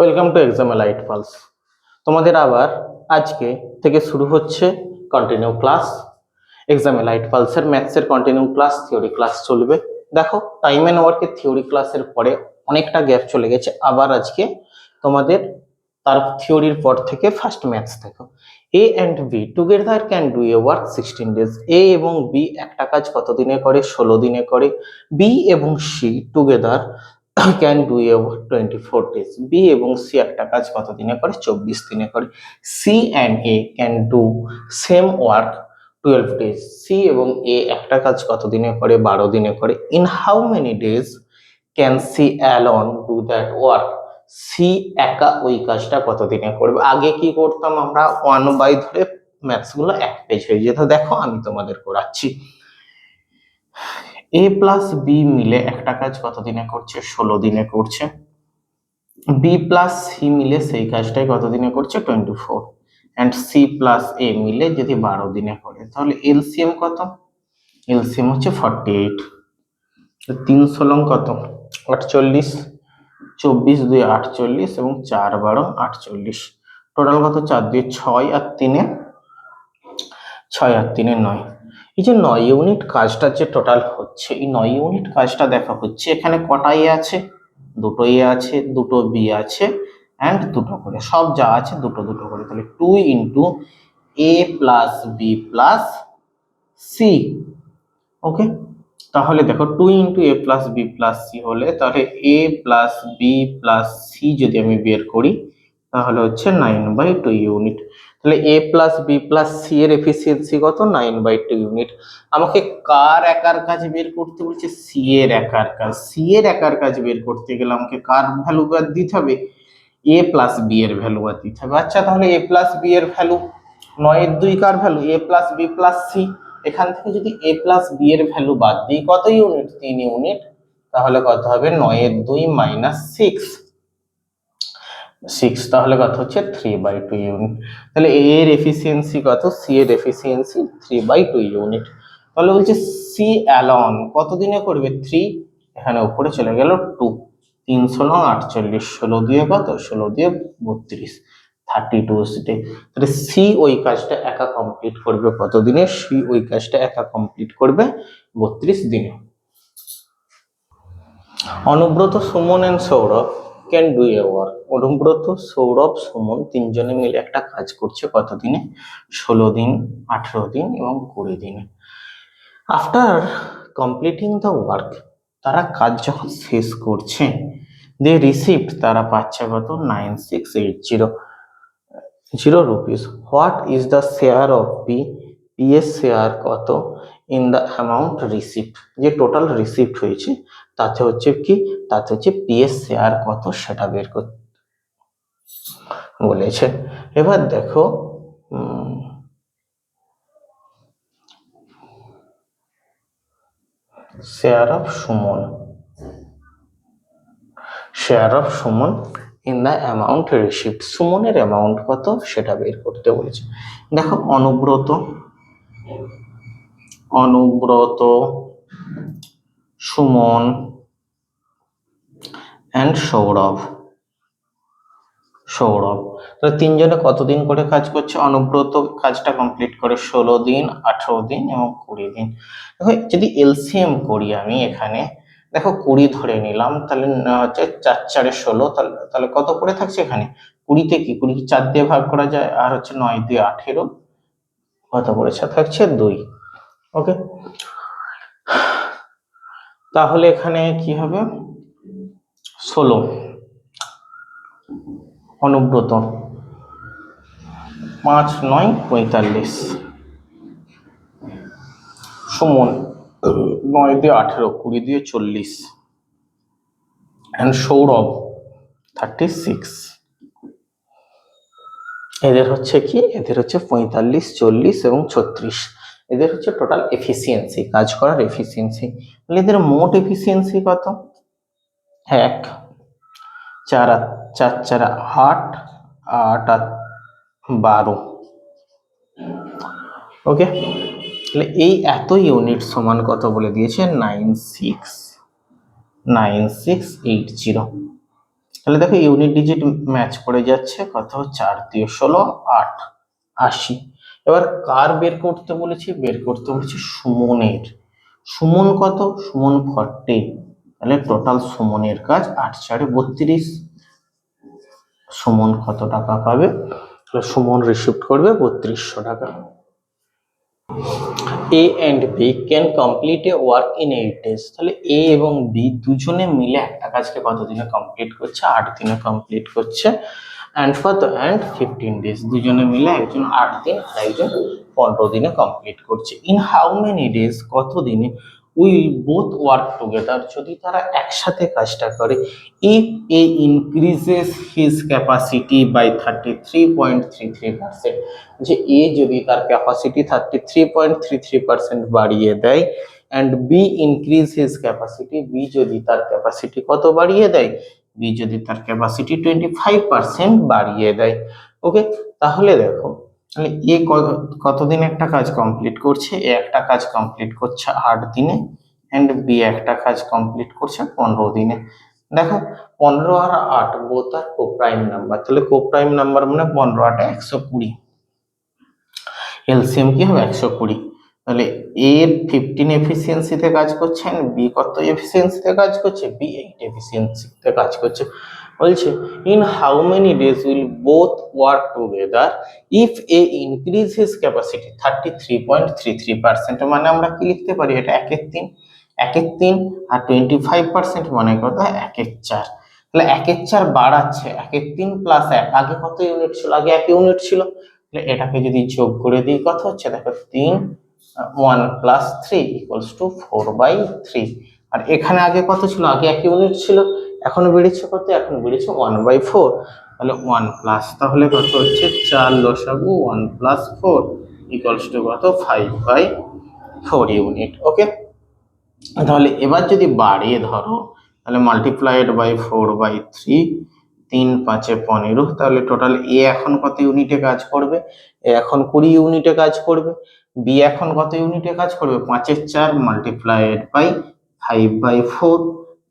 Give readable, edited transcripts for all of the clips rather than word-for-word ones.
Welcome to exam light pulse. তোমাদের আবার আজকে থেকে শুরু হচ্ছে কন্টিনিউ ক্লাস। এক্সাম লাইট পালসের ম্যাথসের কন্টিনিউ ক্লাস, থিওরি ক্লাস চলবে। দেখো, টাইম এন্ড ওয়ার্কের থিওরি ক্লাসের পরে অনেকটা গ্যাপ চলে গেছে, আবার আজকে তোমাদের তার থিওরির পর থেকে ফার্স্ট ম্যাথস দেখো। A and B together can do a work 16 days. A এবং বি একটা কাজ কত দিনে করে? 16 দিনে করে। বি এবং C together can do a work 24 days. B এবং সি একটা কাজ কত দিনে করে? 24 দিনে করে। C and A can do same work 12 days. C এবং এ একটা কাজ কত দিনে করে? 12 দিনে করে। In how many days can C alone do that work? C একা ওই কাজটা কত দিনে করবে? আগে কি করতাম আমরা? 1/, ধরে ম্যাথস গুলো এক পেজ হয়ে যেত। দেখো আমি তোমাদের করাচ্ছি। এ প্লাস বি মিলে একটা কাজ কত দিনে করছে? 16 দিনে করছে। বি প্লাস সি মিলে সেই কাজটাই কত দিনে করছে? 24। অ্যান্ড সি প্লাস এ মিলে যদি 12 দিনে করে, তাহলে এলসিএম কত? এলসিএম হচ্ছে 48। 3 কত? 48। 24 2 48 এবং 4 12 48। টোটাল কত? 4 2 6 আর 3 6 আর 3 9। এই যে 9 ইউনিট কাজটা যে টোটাল হচ্ছে, এই 9 ইউনিট কাজটা দেখা হচ্ছে। এখানে কটা এ আছে? দুটো এ আছে, দুটো বি আছে, অ্যান্ড দুটো করে সব যা আছে দুটো দুটো করে। তাহলে 2 ইন্টু এ প্লাস বি প্লাস সি। ওকে, তাহলে দেখো 2 ইন্টু এ প্লাস বি প্লাস সি হলে, তাহলে এ প্লাস বি প্লাস সি যদি আমি বের করি, তাহলে হচ্ছে 9/2 ইউনিট। তাহলে এ প্লাস বি প্লাস সি এর এফিসিয়েন্সি কত? 9/2 ইউনিট। আমাকে কার একার কাজ বের করতে বলছে? সি এর একার কাজ। সি এর একার কাজ বের করতে গেলে আমাকে কার ভ্যালু বাদ দিতে হবে? এ প্লাস বি এর ভ্যালু বাদ দিতে হবে। আচ্ছা, তাহলে এ প্লাস বি এর ভ্যালু 9/2 কার ভ্যালু? এ প্লাস বি প্লাস সি। এখান থেকে যদি এ প্লাস বি এর ভ্যালু বাদ দিই, কত ইউনিট? 3 ইউনিট। তাহলে কত হবে? 9/2 মাইনাস 6, তাহলে কত হচ্ছে? 3/2 ইউনিট। তাহলে এ এর এফিসিয়েন্সি কত? সি এর এফিসিয়েন্সি 3/2 ইউনিট। তাহলে বলছে সি অ্যালন কত দিনে করবে? 3, এখানে উপরে চলে গেল 2। 3 48, 16 দিয়ে কত? 16 দিয়ে 32, 32 ডে। তাহলে সি ওই কাজটা একা কমপ্লিট করবে কত দিনে? সি ওই কাজটা একা কমপ্লিট করবে 32 দিনে। Anubrata, Suman and Saurav can do a work. Anubrata, Saurav, Suman তিনজনে মিলে একটা কাজ করছে কত দিনে? 16 দিন, 18 দিন এবং 20 দিনে। আফটার কমপ্লিটিং দ্য ওয়ার্ক, তারা কাজ যখন শেষ করছে, দে রিসিভড, তারা পাচ্ছে কত? 9680 rupees. What is the share of P? P এর শেয়ার কত ইন দ্য অ্যামাউন্ট রিসিভড? যে টোটাল রিসিভড হয়েছে তাতে হচ্ছে কি? তাতে হচ্ছে পি এর শেয়ার কত সেটা বের করতে বলেছে। এবার দেখো, share of Suman, share of Suman in the amount received. সুমনের অ্যামাউন্ট কত সেটা বের করতে বলেছে। দেখো, অনুব্রত, সুমন অ্যান্ড সৌরভ, তাহলে তিনজনে কতদিন করে কাজ করছে? অনুব্রত কাজটা কমপ্লিট করে 16 দিন, 18 দিন এবং 20 দিন। দেখো, যদি এলসিএম করি আমি এখানে, দেখো 20 ধরে নিলাম, তাহলে হচ্ছে 4 4 16, তাহলে কত করে থাকছে এখানে? 20 কি 20 4 দিয়ে ভাগ করা যায়, আর হচ্ছে 9 2 18, কত করে থাকছে? 2। ওকে, তাহলে এখানে কি হবে? 16 অনুব্রত, 5 9 45, সুমন 9 দিয়ে 18, 20 দিয়ে 40, and সৌরভ 36। এদের হচ্ছে কি? এদের হচ্ছে 45 40 এবং 36। এদের হচ্ছে টোটাল এফিসিয়েন্সি, কাজ করার এফিসিয়েন্সি। তাহলে এদের মোট এফিসিয়েন্সি কত? 1 4 4 4 8 8 আর 12। ওকে, তাহলে এই এত ইউনিট সমান কত বলে দিয়েছে? 9680। তাহলে দেখো ইউনিট ডিজিট ম্যাচ করে যাচ্ছে, কত 4 দিয়ে 16 8 80। এবার কার বের করতে বলেছি? বের করতে বলেছি সুমনের। সুমন কত? সুমন 40। তাহলে টোটাল সুমনের কাজ 8 4 32। সুমন কত টাকা পাবে? তাহলে সুমন রিসিভ করবে 3200 টাকা। A and B can complete a work in 8 days। তাহলে A এবং B দুজনে মিলে একটা কাজকে কত দিনে কমপ্লিট করছে? 8 দিনে কমপ্লিট করছে। and কত? and 15 days। দুজনে মিলে একজন 8 দিন আর একজন 15 দিনে কমপ্লিট করছে। in how many days? কত দিনে will both work together? যদি তারা একসাথে কাজটা করে। if A increases his capacity by 33.33%, যে A যদি তার ক্যাপাসিটি 33.33% বাড়িয়ে দেয়, and B increase his capacity, B যদি তার ক্যাপাসিটি কত বাড়িয়ে দেয়? B যদি তার ক্যাপাসিটি 25% বাড়িয়ে দেয়। ওকে, তাহলে দেখো, তাহলে A কতদিন একটা কাজ কমপ্লিট করছে? A একটা কাজ কমপ্লিট করছে 8 দিনে, and B একটা কাজ কমপ্লিট করছে 15 দিনে। দেখো 15 আর 8 বোথ আর কোপ্রাইম নাম্বার, তাহলে কোপ্রাইম নাম্বার মানে 15 8 120। এলসিএম কি হবে? 120। তাহলে এ 15 এফিসিয়েন্সিতে কাজ করছে, বি কত এফিসিয়েন্সিতে কাজ করছে? বি 8 এফিসিয়েন্সিতে কাজ করছে। বলছে in how many days will both work together if A increase his capacity 33.33%। মানে আমরা কি লিখতে পারি? এটা 1/3, 1/3 আর 25% মানে কত? 1/4। তাহলে 1/4 বাড়াচ্ছে, 1/3 প্লাস 1। আগে কত ইউনিট ছিল? আগে 1 ইউনিট ছিল। এটাকে যদি যোগ করে দিই কত হচ্ছে? দেখো 3 1 প্লাস 3 ইকুয়ালস টু 4/3। আর এখানে আগে কত ছিল? আগে 1 ইউনিট ছিল, এখন বেড়েছে কত? এখন বেড়েছে 1/4। তাহলে 1 প্লাস, তাহলে কত হচ্ছে? 4 লসাগু 1 প্লাস 4 ইকুয়ালস টু কত? 5/4 ইউনিট। ওকে, তাহলে এবার যদি বাড়িয়ে ধরো, তাহলে মাল্টিপ্লাইড বাই 4/3, 3 5 15। তাহলে টোটাল এ এখন কত ইউনিটে কাজ করবে? এ এখন 20 ইউনিটে কাজ করবে। বি এখন কত ইউনিটে কাজ করবে? 5 এর 4 মাল্টিপ্লাইড বাই 5/4,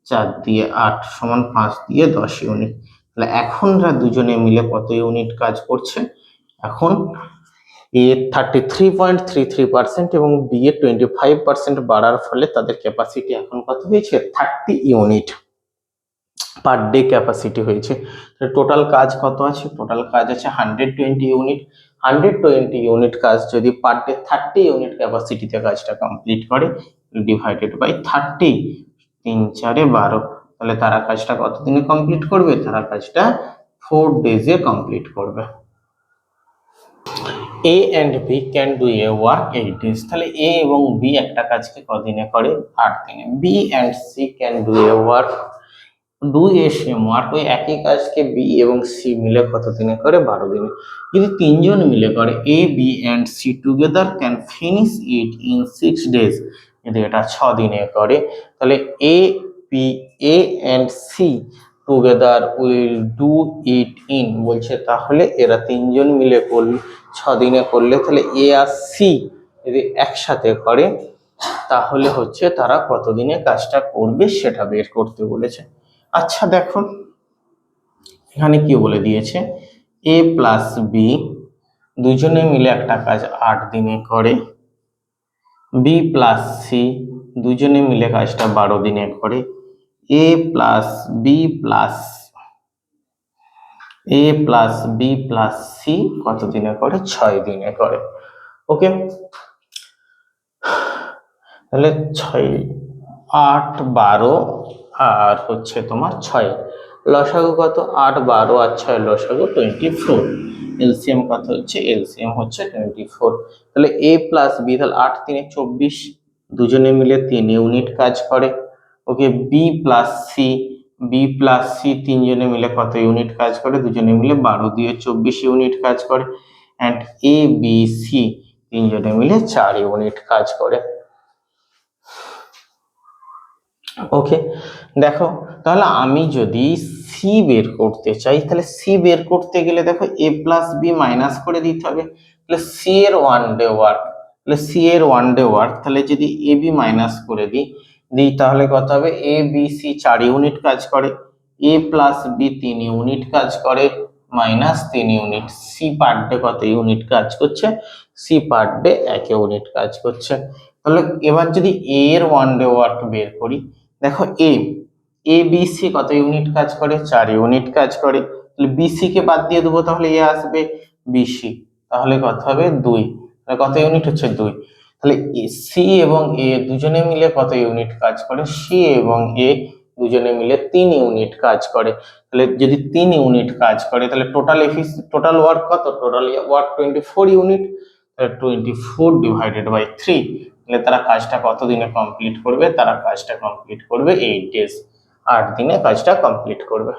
4 দিয়ে 8 সমান 5 দিয়ে 10 ইউনিট। তাহলে এখনরা দুজনে মিলে কত ইউনিট কাজ করছে? এখন এ 33.33% এবং বি এর 25% বাড়ার ফলে তাদের ক্যাপাসিটি এখন কত হয়েছে? 30 ইউনিট পার ডে ক্যাপাসিটি হয়েছে। টোটাল কাজ কত আছে? টোটাল কাজ আছে 120 ইউনিট। 120 ইউনিট কাজ যদি পার ডে 30 ইউনিট ক্যাপাসিটিতে কাজটা কমপ্লিট করে, ডিভাইডেড বাই 30, 3 4 12। তাহলে তারা কাজটা কত দিনে কমপ্লিট করবে? তারা কাজটা 4 ডেজে কমপ্লিট করবে। A and B can do a work 8 days। তাহলে A এবং B একটা কাজকে কদিনে করে? 8 দিনে। B and C can do a work, do a same work, ওই একই কাজকে বি এবং সি মিলে কত দিনে করে? 12 দিনে। যদি তিনজন মিলে করে, A B and C together can finish it in 6 days. যদি এটা 6 দিনে করে, তাহলে A B A and C together will do it in, বলছে তাহলে এরা তিনজন মিলে করলে 6 দিনে করলে, তাহলে এ আর সি যদি একসাথে করে তাহলে হচ্ছে তারা কতদিনে কাজটা করবে সেটা বের করতে বলেছে। আচ্ছা দেখো, এখানে কি বলে দিয়েছে? এ প্লাস বি দুজনে মিলে একটা কাজ 8 দিনে করে। বি প্লাস সি দুজনে মিলে কাজটা 12 দিনে করে। এ প্লাস বি প্লাস সি কত দিনে করে? 6 দিনে করে। ওকে, তাহলে 6 8 12 আর হচ্ছে তোমার 6, লসাগু কত? 8 12 আর 6 লসাগু 24। এলসিএম কত হচ্ছে? এলসিএম হচ্ছে 24। তাহলে এ প্লাস বি, তাহলে 8 3 24, দুজনে মিলে 3 ইউনিট কাজ করে। ওকে, বি প্লাস সি তিনজনে মিলে কত ইউনিট কাজ করে? দুজনে মিলে 12 দিয়ে 24 ইউনিট কাজ করে। অ্যান্ড এ বি সি তিনজনে মিলে 4 ইউনিট কাজ করে। ওকে, দেখো তাহলে আমি যদি সি বের করতে চাই, তাহলে সি বের করতে গেলে দেখো এ প্লাস বি মাইনাস করে দিতে হবে। তাহলে সি এর 1 ডে ওয়ার্ক, তাহলে যদি এ বি মাইনাস করে দিই তাহলে কত হবে? এ বি সি 4 ইউনিট কাজ করে। এ প্লাস বি 3 ইউনিট কাজ করে minus 3 unit, C per day কত ইউনিট কাজ করছে, সি পার ডে 1 ইউনিট কাজ করছে। তাহলে এবার যদি এ এর ওয়ান ডে ওয়ার্ক বের করি, দেখো এ বি সি কত ইউনিট কাজ করে, 4 ইউনিট কাজ করে। তাহলে বিসি কে বাদ দিয়ে দেবো, তাহলে এ আসবে বিসি, তাহলে কত হবে 2, তাহলে কত ইউনিট হচ্ছে 2। তাহলে সি এবং এ দুজনে মিলে কত ইউনিট কাজ করে, সি এবং এ দুজনে মিলে 3 ইউনিট কাজ করে। তাহলে যদি 3 ইউনিট কাজ করে তাহলে টোটাল ওয়ার্ক কত, টোটাল ওয়ার্ক 24 ইউনিট, তাহলে 24 ডিভাইডেড বাই 3, তাহলে তারা কাজটা কত দিনে কমপ্লিট করবে, তারা কাজটা কমপ্লিট করবে 8 ডেজ, 8 দিনে কাজটা কমপ্লিট করবে।